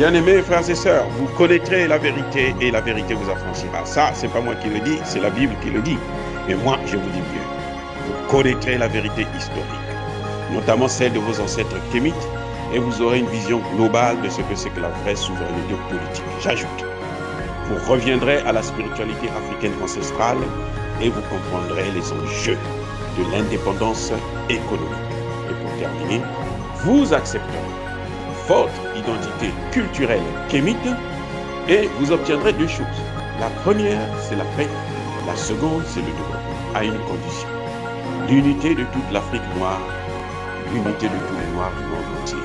Bien-aimés frères et sœurs, vous connaîtrez la vérité et la vérité vous affranchira. Ça, c'est pas moi qui le dis, c'est la Bible qui le dit. Mais moi, je vous dis mieux. Vous connaîtrez la vérité historique, notamment celle de vos ancêtres kémites, et vous aurez une vision globale de ce que c'est que la vraie souveraineté politique. J'ajoute, vous reviendrez à la spiritualité africaine ancestrale et vous comprendrez les enjeux de l'indépendance économique. Et pour terminer, vous accepterez votre identité culturelle kémite et vous obtiendrez deux choses. La première, c'est la paix. La seconde, c'est le développement, à une condition. L'unité de toute l'Afrique noire, l'unité de tous les Noirs du monde entier.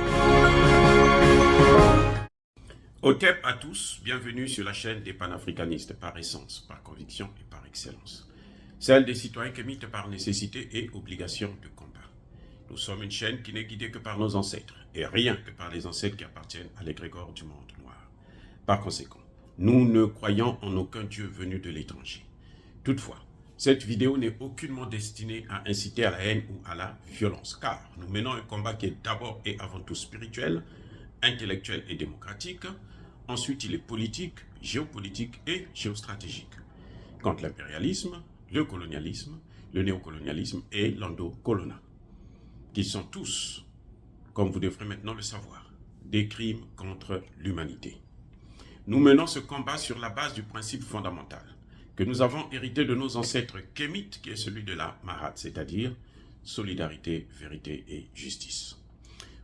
Otep à tous, bienvenue sur la chaîne des panafricanistes par essence, par conviction et par excellence. Celle des citoyens kémites par nécessité et obligation de combat. Nous sommes une chaîne qui n'est guidée que par nos ancêtres, et rien que par les ancêtres qui appartiennent à l'égrégore du monde noir. Par conséquent, nous ne croyons en aucun Dieu venu de l'étranger. Toutefois, cette vidéo n'est aucunement destinée à inciter à la haine ou à la violence, car nous menons un combat qui est d'abord et avant tout spirituel, intellectuel et démocratique. Ensuite, il est politique, géopolitique et géostratégique. Contre l'impérialisme, le colonialisme, le néocolonialisme et l'endocolona, qui sont tous, comme vous devrez maintenant le savoir, des crimes contre l'humanité. Nous menons ce combat sur la base du principe fondamental que nous avons hérité de nos ancêtres kémites, qui est celui de la Mahat, c'est-à-dire solidarité, vérité et justice.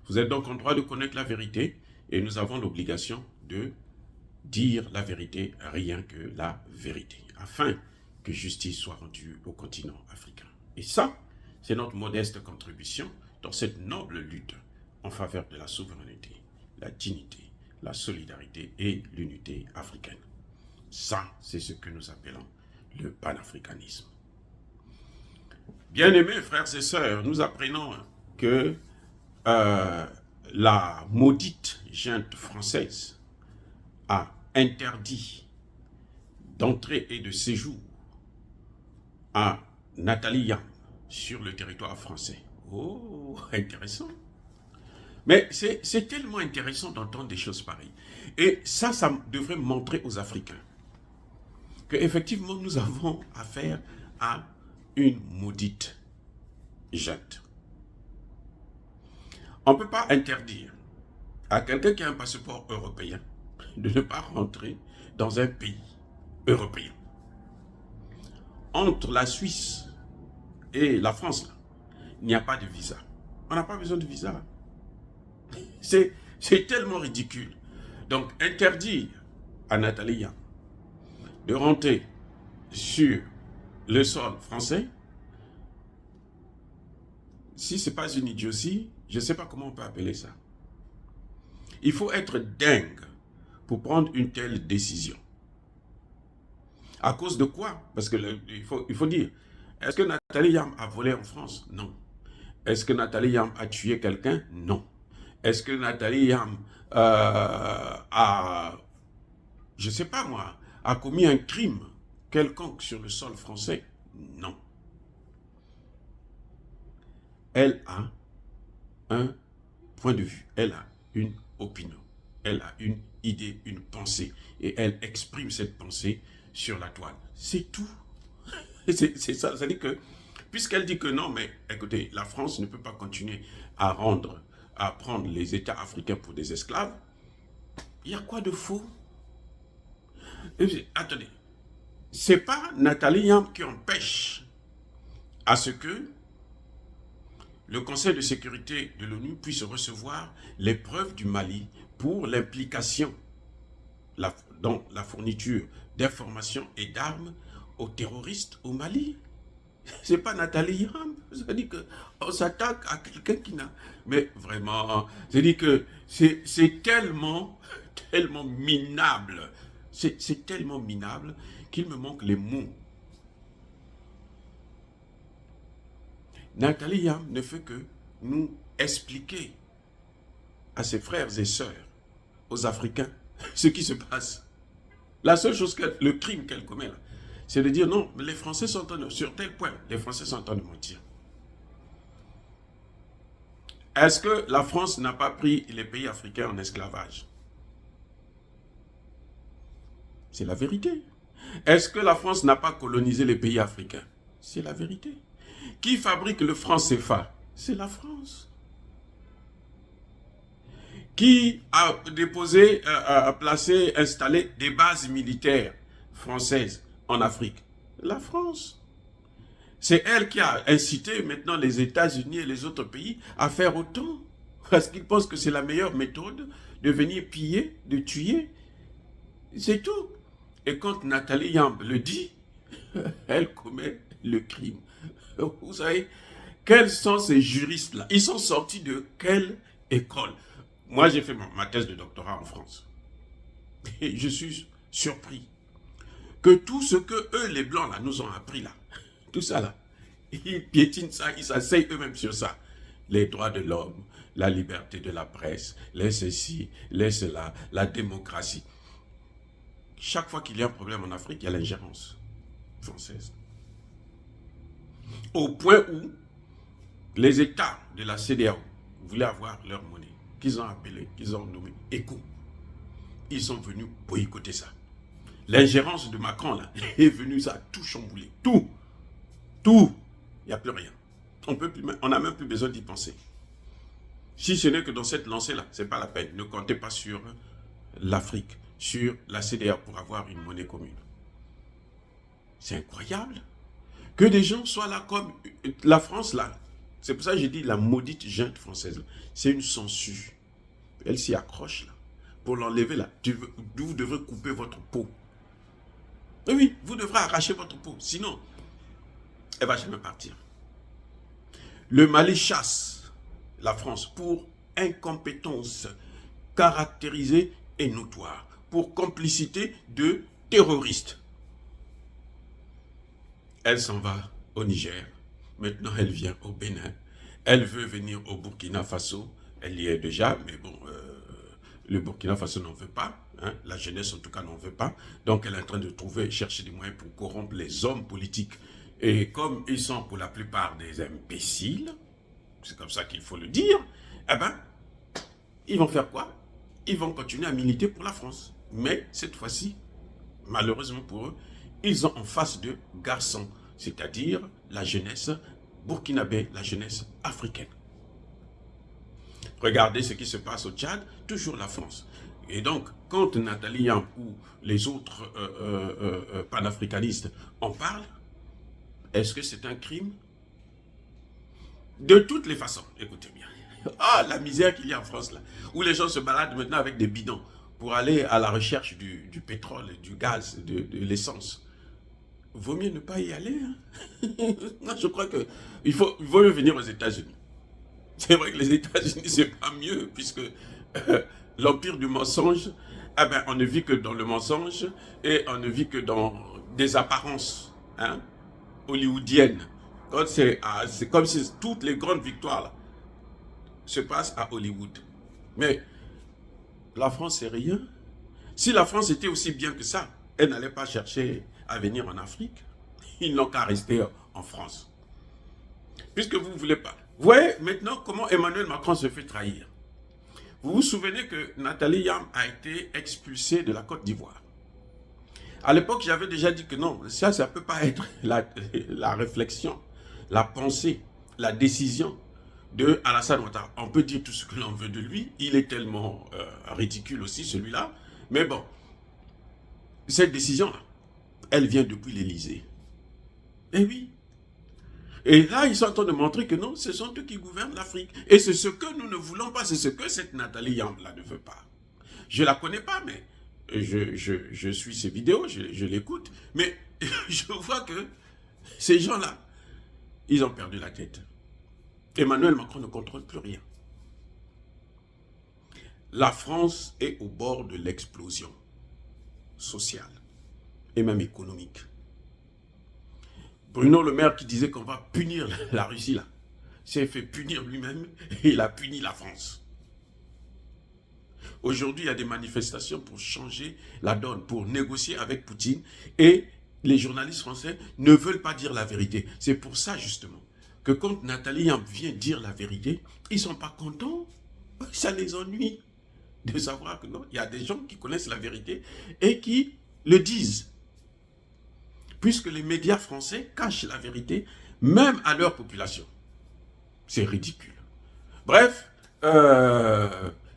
Vous êtes donc en droit de connaître la vérité et nous avons l'obligation de dire la vérité, rien que la vérité, afin que justice soit rendue au continent africain. Et ça, c'est notre modeste contribution dans cette noble lutte en faveur de la souveraineté, la dignité, la solidarité et l'unité africaine. Ça, c'est ce que nous appelons le panafricanisme. Bien-aimés frères et sœurs, nous apprenons que la maudite junte française a interdit d'entrée et de séjour à Nathalie Yamb sur le territoire français. Oh, intéressant. Mais c'est tellement intéressant d'entendre des choses pareilles. Et ça devrait montrer aux Africains qu'effectivement, nous avons affaire à une maudite junte. On ne peut pas interdire à quelqu'un qui a un passeport européen de ne pas rentrer dans un pays européen. Entre la Suisse et la France, là, il n'y a pas de visa. On n'a pas besoin de visa. C'est tellement ridicule. Donc, interdire à Nathalie Yamb de rentrer sur le sol français, si ce n'est pas une idiotie, je ne sais pas comment on peut appeler ça. Il faut être dingue pour prendre une telle décision. À cause de quoi? Parce que il faut dire, est-ce que Nathalie Yamb a volé en France? Non. Est-ce que Nathalie Yamb a tué quelqu'un? Non. Est-ce que Nathalie Yamb a, je ne sais pas moi, a commis un crime quelconque sur le sol français? Non. Elle a un point de vue, elle a une opinion, elle a une idée, une pensée, et elle exprime cette pensée sur la toile. C'est tout. C'est ça, ça dit que, puisqu'elle dit que non, mais écoutez, la France ne peut pas continuer à prendre les États africains pour des esclaves, il y a quoi de faux? Attendez, c'est pas Nathalie Yamb qui empêche à ce que le Conseil de sécurité de l'ONU puisse recevoir les preuves du Mali pour l'implication dans la fourniture d'informations et d'armes aux terroristes au Mali. C'est pas Nathalie Yamb. Ça dit qu'on s'attaque à quelqu'un qui n'a... Mais vraiment, ça dit que c'est tellement minable. C'est tellement minable qu'il me manque les mots. Nathalie Yamb ne fait que nous expliquer à ses frères et sœurs, aux Africains, ce qui se passe. La seule chose, le crime qu'elle commet, c'est de dire non, les Français sont en train de, sur tel point, les Français sont en train de mentir. Est-ce que la France n'a pas pris les pays africains en esclavage? C'est la vérité. Est-ce que la France n'a pas colonisé les pays africains? C'est la vérité. Qui fabrique le franc CFA? C'est la France. Qui a déposé, a placé, installé des bases militaires françaises en Afrique? La France. C'est elle qui a incité maintenant les États-Unis et les autres pays à faire autant. Parce qu'ils pensent que c'est la meilleure méthode de venir piller, de tuer. C'est tout. Et quand Nathalie Yamb le dit, elle commet le crime. Vous savez, quels sont ces juristes-là? Ils sont sortis de quelle école? Moi, j'ai fait ma thèse de doctorat en France. Et je suis surpris que tout ce que eux, les Blancs, là, nous ont appris là, tout ça là, ils piétinent ça, ils s'asseyent eux-mêmes sur ça. Les droits de l'homme, la liberté de la presse, les ceci, les cela, la démocratie. Chaque fois qu'il y a un problème en Afrique, il y a l'ingérence française. Au point où les États de la CEDEAO voulaient avoir leur monnaie, qu'ils ont appelée, qu'ils ont nommée ECO. Ils sont venus boycotter ça. L'ingérence de Macron là est venue, ça a tout chamboulé. Tout. Il n'y a plus rien. On n'a même plus besoin d'y penser. Si ce n'est que dans cette lancée-là, ce n'est pas la peine. Ne comptez pas sur l'Afrique, sur la CEDEAO pour avoir une monnaie commune. C'est incroyable que des gens soient là comme la France là. C'est pour ça que j'ai dit la maudite junte française. C'est une sangsue. Elle s'y accroche là. Pour l'enlever là, vous devrez couper votre peau. Et oui, vous devrez arracher votre peau. Sinon, elle ne va jamais partir. Le Mali chasse la France pour incompétence caractérisée et notoire, pour complicité de terroristes. Elle s'en va au Niger. Maintenant, elle vient au Bénin. Elle veut venir au Burkina Faso. Elle y est déjà, mais bon, le Burkina Faso n'en veut pas. Hein, la jeunesse, en tout cas, n'en veut pas. Donc, elle est en train de chercher des moyens pour corrompre les hommes politiques. Et comme ils sont pour la plupart des imbéciles, c'est comme ça qu'il faut le dire, eh ben, ils vont faire quoi? Ils vont continuer à militer pour la France. Mais cette fois-ci, malheureusement pour eux, ils ont en face de garçons, c'est-à-dire la jeunesse burkinabé, la jeunesse africaine. Regardez ce qui se passe au Tchad, toujours la France. Et donc, quand Nathalie Yamb ou les autres panafricanistes en parlent, est-ce que c'est un crime? De toutes les façons, écoutez bien. Ah, la misère qu'il y a en France là, où les gens se baladent maintenant avec des bidons pour aller à la recherche du pétrole, du gaz, de l'essence. Vaut mieux ne pas y aller. Hein? Non, je crois qu'il vaut mieux venir aux États-Unis. C'est vrai que les États-Unis, c'est pas mieux, puisque l'empire du mensonge, eh ben, on ne vit que dans le mensonge et on ne vit que dans des apparences hollywoodiennes. C'est comme si toutes les grandes victoires là, se passent à Hollywood. Mais la France, c'est rien. Si la France était aussi bien que ça, elle n'allait pas chercher à venir en Afrique. Ils n'ont qu'à rester en France. Puisque vous ne voulez pas. Vous voyez maintenant comment Emmanuel Macron se fait trahir. Vous vous souvenez que Nathalie Yamb a été expulsée de la Côte d'Ivoire. À l'époque, j'avais déjà dit que non, ça ne peut pas être la réflexion, la pensée, la décision de Alassane Ouattara. On peut dire tout ce que l'on veut de lui. Il est tellement ridicule aussi, celui-là. Mais bon, cette décision-là, elle vient depuis l'Élysée. Eh oui. Et là, ils sont en train de montrer que non, ce sont eux qui gouvernent l'Afrique. Et c'est ce que nous ne voulons pas, c'est ce que cette Nathalie Yamb-là ne veut pas. Je ne la connais pas, mais je suis ses vidéos, je l'écoute. Mais je vois que ces gens-là, ils ont perdu la tête. Emmanuel Macron ne contrôle plus rien. La France est au bord de l'explosion sociale et même économique. Bruno Le Maire qui disait qu'on va punir la Russie là, s'est fait punir lui-même et il a puni la France. Aujourd'hui, il y a des manifestations pour changer la donne, pour négocier avec Poutine et les journalistes français ne veulent pas dire la vérité. C'est pour ça justement que quand Nathalie Yamb vient dire la vérité, ils ne sont pas contents, ça les ennuie de savoir que non, il y a des gens qui connaissent la vérité et qui le disent. Puisque les médias français cachent la vérité, même à leur population. C'est ridicule. Bref,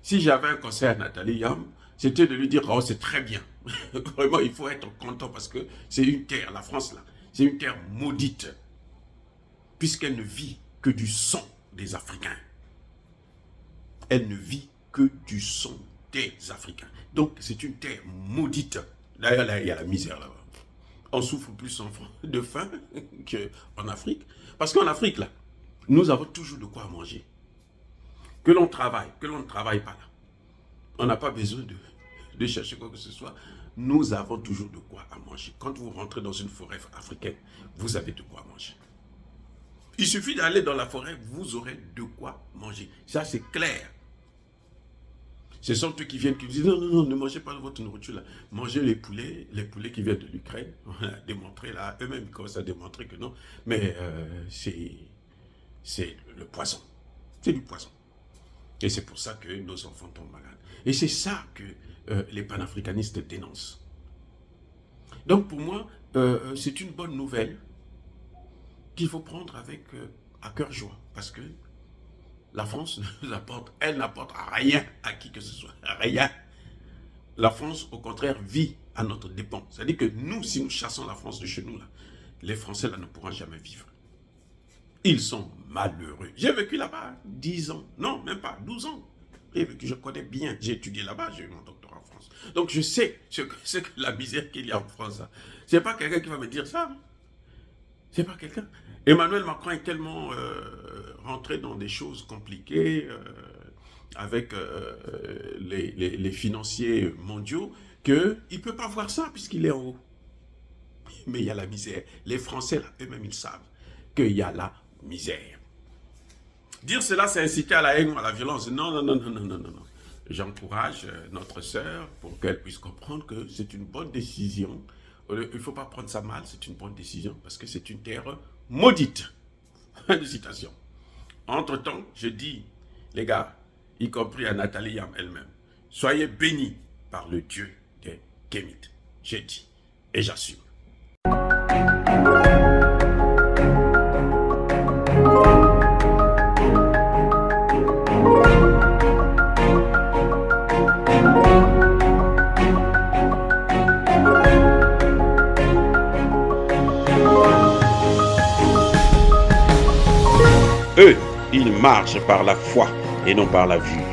si j'avais un conseil à Nathalie Yamb, c'était de lui dire, oh, c'est très bien. Vraiment, il faut être content parce que c'est une terre, la France là, c'est une terre maudite. Puisqu'elle ne vit que du sang des Africains. Elle ne vit que du sang des Africains. Donc, c'est une terre maudite. D'ailleurs, là, il y a la misère là-bas. On souffre plus de faim qu'en Afrique. Parce qu'en Afrique, là, nous avons toujours de quoi manger. Que l'on travaille, que l'on ne travaille pas là. On n'a pas besoin de chercher quoi que ce soit. Nous avons toujours de quoi à manger. Quand vous rentrez dans une forêt africaine, vous avez de quoi manger. Il suffit d'aller dans la forêt, vous aurez de quoi manger. Ça, c'est clair. Ce sont eux qui viennent, qui vous disent, non, non, non, ne mangez pas votre nourriture là. Mangez les poulets qui viennent de l'Ukraine. On a démontré là, eux-mêmes ils commencent à démontrer que non. Mais c'est le poison. C'est du poison. Et c'est pour ça que nos enfants tombent malades. Et c'est ça que les panafricanistes dénoncent. Donc pour moi, c'est une bonne nouvelle qu'il faut prendre avec à cœur joie. Parce que la France elle n'apporte rien à qui que ce soit. Rien. La France, au contraire, vit à notre dépens. C'est-à-dire que nous, si nous chassons la France de chez nous, là, les Français là, ne pourront jamais vivre. Ils sont malheureux. J'ai vécu là-bas 10 ans. Non, même pas, 12 ans. J'ai vécu, je connais bien. J'ai étudié là-bas, j'ai eu mon doctorat en France. Donc je sais ce que la misère qu'il y a en France. Ce n'est pas quelqu'un qui va me dire ça. C'est pas quelqu'un. Emmanuel Macron est tellement rentré dans des choses compliquées avec les financiers mondiaux qu'il ne peut pas voir ça puisqu'il est en haut. Mais il y a la misère. Les Français, eux-mêmes, ils savent qu'il y a la misère. Dire cela, c'est inciter à la haine ou à la violence. Non, non, non, non, non, non, non. J'encourage notre sœur pour qu'elle puisse comprendre que c'est une bonne décision. Il ne faut pas prendre ça mal, c'est une bonne décision parce que c'est une terre maudite. Fin de citation. Entre-temps, je dis, les gars, y compris à Nathalie Yamb elle-même, soyez bénis par le Dieu des Kémites. J'ai dit et j'assume. Eux, ils marchent par la foi et non par la vue.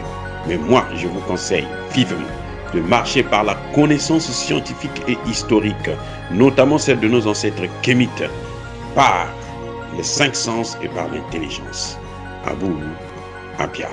Mais moi, je vous conseille vivement de marcher par la connaissance scientifique et historique, notamment celle de nos ancêtres kémites, par les 5 sens et par l'intelligence. Abou Abia.